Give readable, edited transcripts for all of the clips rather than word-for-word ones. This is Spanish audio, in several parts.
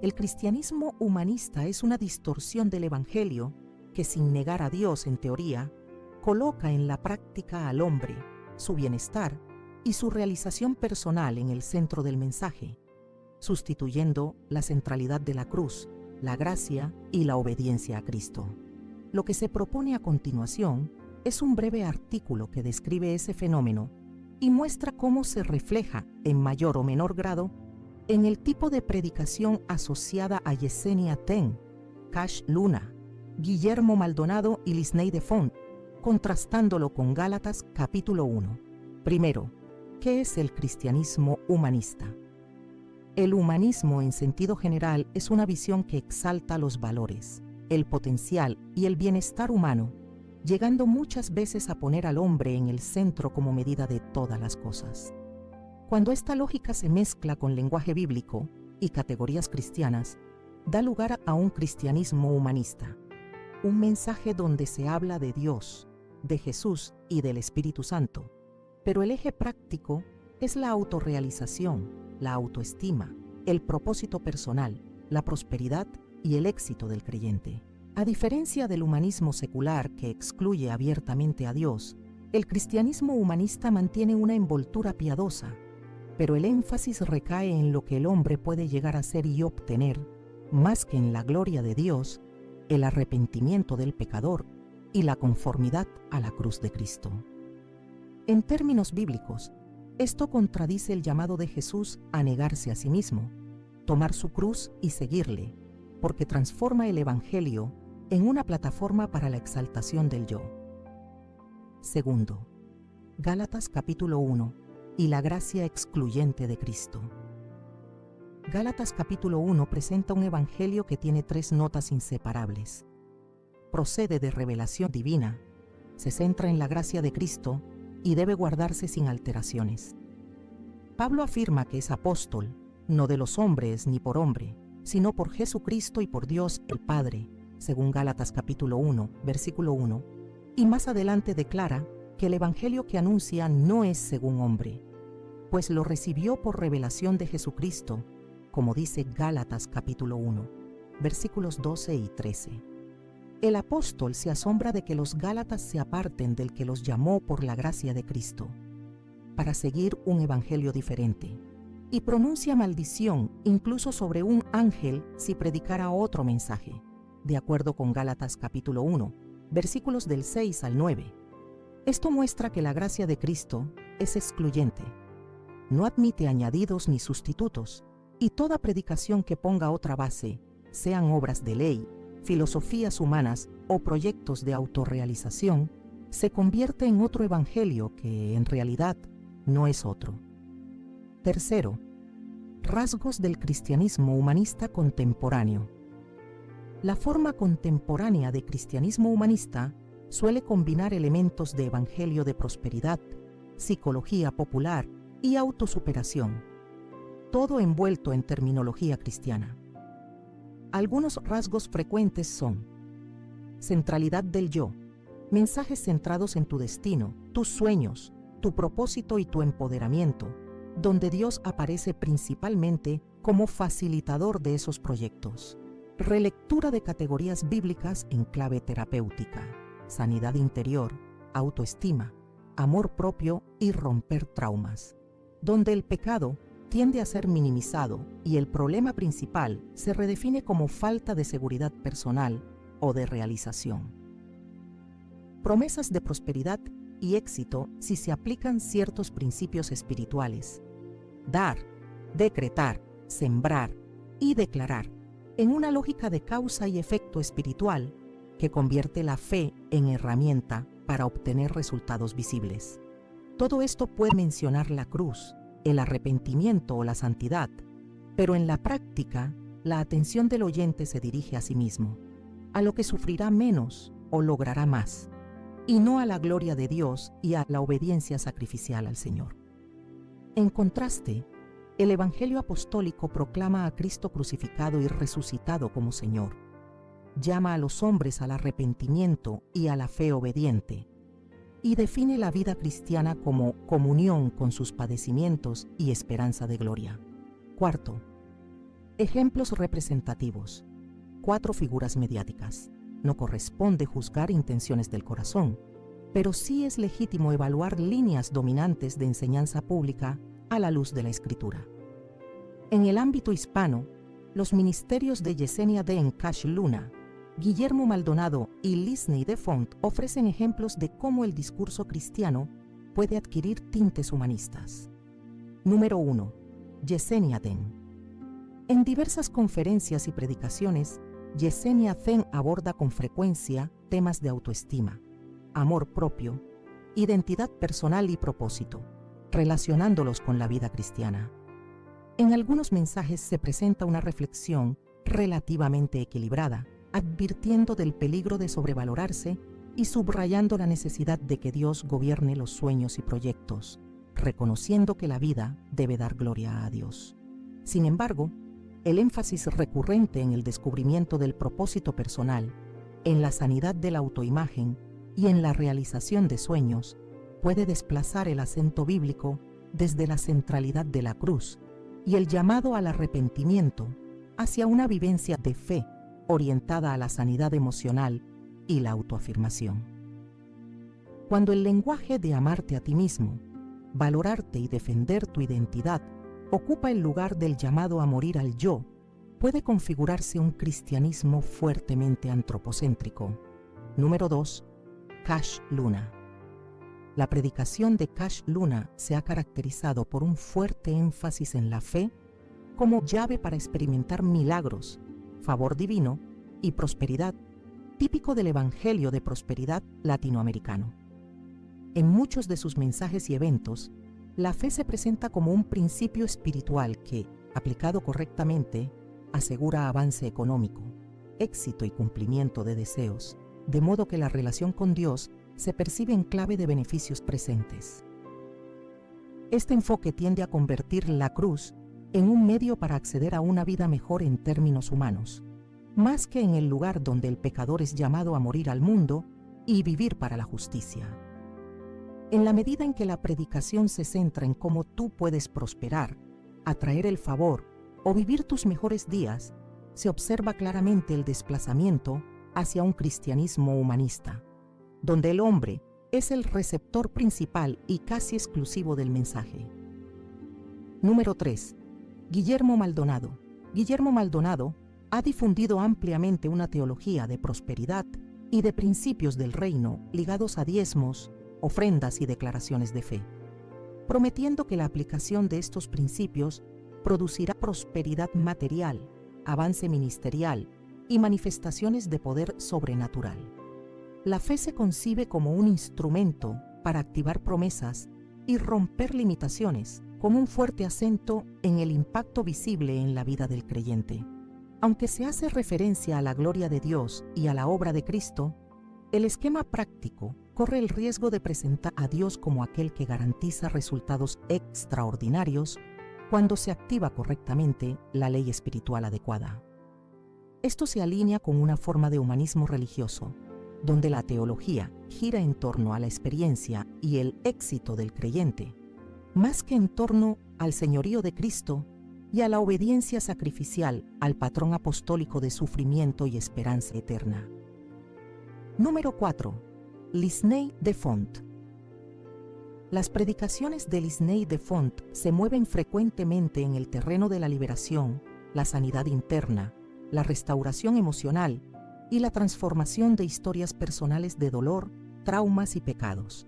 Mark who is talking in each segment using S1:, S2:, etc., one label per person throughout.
S1: El cristianismo humanista es una distorsión del Evangelio que, sin negar a Dios en teoría, coloca en la práctica al hombre, su bienestar y su realización personal en el centro del mensaje, sustituyendo la centralidad de la cruz, la gracia y la obediencia a Cristo. Lo que se propone a continuación es un breve artículo que describe ese fenómeno y muestra cómo se refleja, en mayor o menor grado, en el tipo de predicación asociada a Yesenia Ten, Cash Luna, Guillermo Maldonado y Lisney de Font, contrastándolo con Gálatas capítulo 1. Primero, ¿qué es el cristianismo humanista? El humanismo en sentido general es una visión que exalta los valores, el potencial y el bienestar humano, llegando muchas veces a poner al hombre en el centro como medida de todas las cosas. Cuando esta lógica se mezcla con lenguaje bíblico y categorías cristianas, da lugar a un cristianismo humanista, un mensaje donde se habla de Dios, de Jesús y del Espíritu Santo, pero el eje práctico es la autorrealización, la autoestima, el propósito personal, la prosperidad y el éxito del creyente. A diferencia del humanismo secular que excluye abiertamente a Dios, el cristianismo humanista mantiene una envoltura piadosa, pero el énfasis recae en lo que el hombre puede llegar a ser y obtener, más que en la gloria de Dios, el arrepentimiento del pecador y la conformidad a la cruz de Cristo. En términos bíblicos, esto contradice el llamado de Jesús a negarse a sí mismo, tomar su cruz y seguirle, porque transforma el Evangelio en una plataforma para la exaltación del yo. Segundo, Gálatas capítulo 1 y la gracia excluyente de Cristo. Gálatas capítulo 1 presenta un evangelio que tiene tres notas inseparables. Procede de revelación divina, se centra en la gracia de Cristo y debe guardarse sin alteraciones. Pablo afirma que es apóstol, no de los hombres ni por hombre, sino por Jesucristo y por Dios el Padre, según Gálatas capítulo 1, versículo 1, y más adelante declara que el evangelio que anuncia no es según hombre, pues lo recibió por revelación de Jesucristo, como dice Gálatas capítulo 1, versículos 12 y 13. El apóstol se asombra de que los gálatas se aparten del que los llamó por la gracia de Cristo, para seguir un evangelio diferente, y pronuncia maldición incluso sobre un ángel si predicara otro mensaje, de acuerdo con Gálatas capítulo 1, versículos del 6 al 9. Esto muestra que la gracia de Cristo es excluyente, no admite añadidos ni sustitutos, y toda predicación que ponga otra base, sean obras de ley, filosofías humanas o proyectos de autorrealización, se convierte en otro evangelio que, en realidad, no es otro. Tercero, rasgos del cristianismo humanista contemporáneo. La forma contemporánea de cristianismo humanista suele combinar elementos de evangelio de prosperidad, psicología popular y autosuperación, todo envuelto en terminología cristiana. Algunos rasgos frecuentes son: centralidad del yo, mensajes centrados en tu destino, tus sueños, tu propósito y tu empoderamiento, donde Dios aparece principalmente como facilitador de esos proyectos. Relectura de categorías bíblicas en clave terapéutica, sanidad interior, autoestima, amor propio y romper traumas, donde el pecado tiende a ser minimizado y el problema principal se redefine como falta de seguridad personal o de realización. Promesas de prosperidad y éxito si se aplican ciertos principios espirituales. Dar, decretar, sembrar y declarar en una lógica de causa y efecto espiritual que convierte la fe en herramienta para obtener resultados visibles. Todo esto puede mencionar la cruz, el arrepentimiento o la santidad, pero en la práctica, la atención del oyente se dirige a sí mismo, a lo que sufrirá menos o logrará más, y no a la gloria de Dios y a la obediencia sacrificial al Señor. En contraste, el Evangelio apostólico proclama a Cristo crucificado y resucitado como Señor, llama a los hombres al arrepentimiento y a la fe obediente, y define la vida cristiana como comunión con sus padecimientos y esperanza de gloria. Cuarto, Ejemplos representativos. 4 figuras mediáticas. No corresponde juzgar intenciones del corazón, pero sí es legítimo evaluar líneas dominantes de enseñanza pública a la luz de la Escritura. En el ámbito hispano, los ministerios de Yesenia Den Cash Luna, Guillermo Maldonado y Lisney DeFont ofrecen ejemplos de cómo el discurso cristiano puede adquirir tintes humanistas. Número 1. Yesenia Den. En diversas conferencias y predicaciones, Yesenia Den aborda con frecuencia temas de autoestima, amor propio, identidad personal y propósito, relacionándolos con la vida cristiana. En algunos mensajes se presenta una reflexión relativamente equilibrada, advirtiendo del peligro de sobrevalorarse y subrayando la necesidad de que Dios gobierne los sueños y proyectos, reconociendo que la vida debe dar gloria a Dios. Sin embargo, el énfasis recurrente en el descubrimiento del propósito personal, en la sanidad de la autoimagen y en la realización de sueños puede desplazar el acento bíblico desde la centralidad de la cruz y el llamado al arrepentimiento hacia una vivencia de fe orientada a la sanidad emocional y la autoafirmación. Cuando el lenguaje de amarte a ti mismo, valorarte y defender tu identidad ocupa el lugar del llamado a morir al yo, puede configurarse un cristianismo fuertemente antropocéntrico. Número 2. Cash Luna. La predicación de Cash Luna se ha caracterizado por un fuerte énfasis en la fe como llave para experimentar milagros, favor divino y prosperidad, típico del Evangelio de prosperidad latinoamericano. En muchos de sus mensajes y eventos, la fe se presenta como un principio espiritual que, aplicado correctamente, asegura avance económico, éxito y cumplimiento de deseos, de modo que la relación con Dios se percibe en clave de beneficios presentes. Este enfoque tiende a convertir la cruz en un medio para acceder a una vida mejor en términos humanos, más que en el lugar donde el pecador es llamado a morir al mundo y vivir para la justicia. En la medida en que la predicación se centra en cómo tú puedes prosperar, atraer el favor o vivir tus mejores días, se observa claramente el desplazamiento hacia un cristianismo humanista, donde el hombre es el receptor principal y casi exclusivo del mensaje. Número 3. Guillermo Maldonado. Guillermo Maldonado ha difundido ampliamente una teología de prosperidad y de principios del reino ligados a diezmos, ofrendas y declaraciones de fe, prometiendo que la aplicación de estos principios producirá prosperidad material, avance ministerial y manifestaciones de poder sobrenatural. La fe se concibe como un instrumento para activar promesas y romper limitaciones, con un fuerte acento en el impacto visible en la vida del creyente. Aunque se hace referencia a la gloria de Dios y a la obra de Cristo, el esquema práctico corre el riesgo de presentar a Dios como aquel que garantiza resultados extraordinarios cuando se activa correctamente la ley espiritual adecuada. Esto se alinea con una forma de humanismo religioso, donde la teología gira en torno a la experiencia y el éxito del creyente, más que en torno al señorío de Cristo y a la obediencia sacrificial al patrón apostólico de sufrimiento y esperanza eterna. Número 4. Lisney DeFont. Las predicaciones de Lisney DeFont se mueven frecuentemente en el terreno de la liberación, la sanidad interna, la restauración emocional y la transformación de historias personales de dolor, traumas y pecados.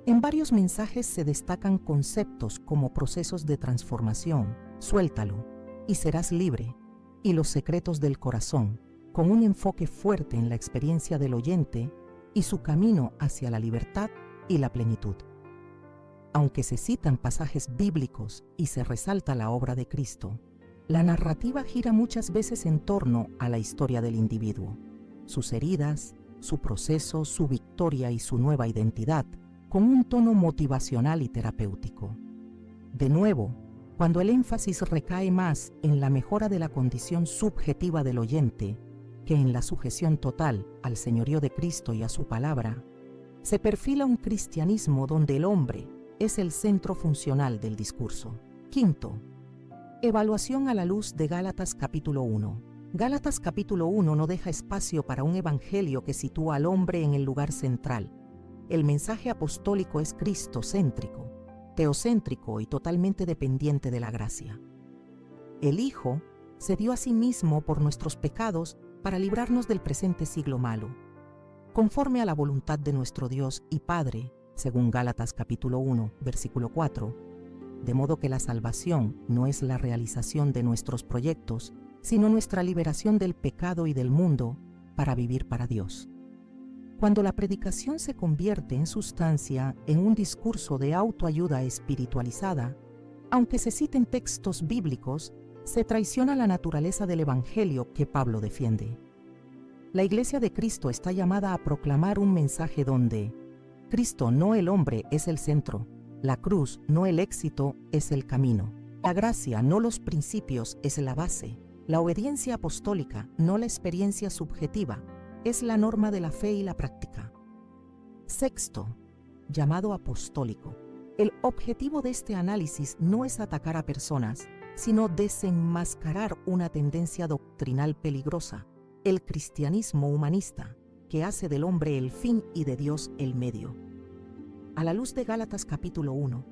S1: En varios mensajes se destacan conceptos como procesos de transformación, suéltalo y serás libre, y los secretos del corazón, con un enfoque fuerte en la experiencia del oyente y su camino hacia la libertad y la plenitud. Aunque se citan pasajes bíblicos y se resalta la obra de Cristo, la narrativa gira muchas veces en torno a la historia del individuo, sus heridas, su proceso, su victoria y su nueva identidad, con un tono motivacional y terapéutico. De nuevo, cuando el énfasis recae más en la mejora de la condición subjetiva del oyente que en la sujeción total al señorío de Cristo y a su palabra, se perfila un cristianismo donde el hombre es el centro funcional del discurso. Quinto, Evaluación a la luz de Gálatas capítulo 1. Gálatas capítulo 1 no deja espacio para un evangelio que sitúa al hombre en el lugar central. El mensaje apostólico es cristocéntrico, teocéntrico y totalmente dependiente de la gracia. El Hijo se dio a sí mismo por nuestros pecados para librarnos del presente siglo malo, conforme a la voluntad de nuestro Dios y Padre, según Gálatas capítulo 1, versículo 4, de modo que la salvación no es la realización de nuestros proyectos, sino nuestra liberación del pecado y del mundo para vivir para Dios. Cuando la predicación se convierte en sustancia en un discurso de autoayuda espiritualizada, aunque se citen textos bíblicos, se traiciona la naturaleza del Evangelio que Pablo defiende. La Iglesia de Cristo está llamada a proclamar un mensaje donde Cristo, no el hombre, es el centro, la cruz, no el éxito, es el camino, la gracia, no los principios, es la base, la obediencia apostólica, no la experiencia subjetiva, es la norma de la fe y la práctica. Sexto, llamado apostólico. El objetivo de este análisis no es atacar a personas, sino desenmascarar una tendencia doctrinal peligrosa, el cristianismo humanista, que hace del hombre el fin y de Dios el medio. A la luz de Gálatas capítulo 1,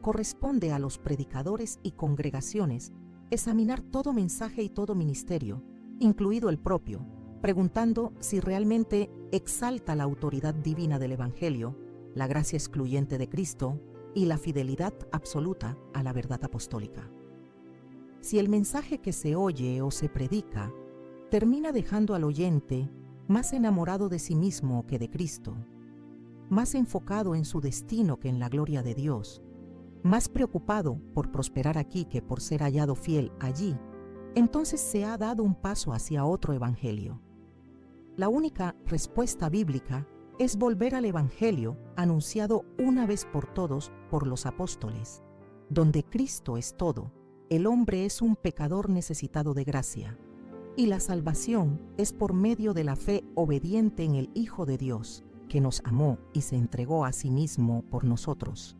S1: corresponde a los predicadores y congregaciones examinar todo mensaje y todo ministerio, incluido el propio, preguntando si realmente exalta la autoridad divina del Evangelio, la gracia excluyente de Cristo y la fidelidad absoluta a la verdad apostólica. Si el mensaje que se oye o se predica termina dejando al oyente más enamorado de sí mismo que de Cristo, más enfocado en su destino que en la gloria de Dios, más preocupado por prosperar aquí que por ser hallado fiel allí, entonces se ha dado un paso hacia otro evangelio. La única respuesta bíblica es volver al evangelio anunciado una vez por todos por los apóstoles, donde Cristo es todo, el hombre es un pecador necesitado de gracia, y la salvación es por medio de la fe obediente en el Hijo de Dios, que nos amó y se entregó a sí mismo por nosotros.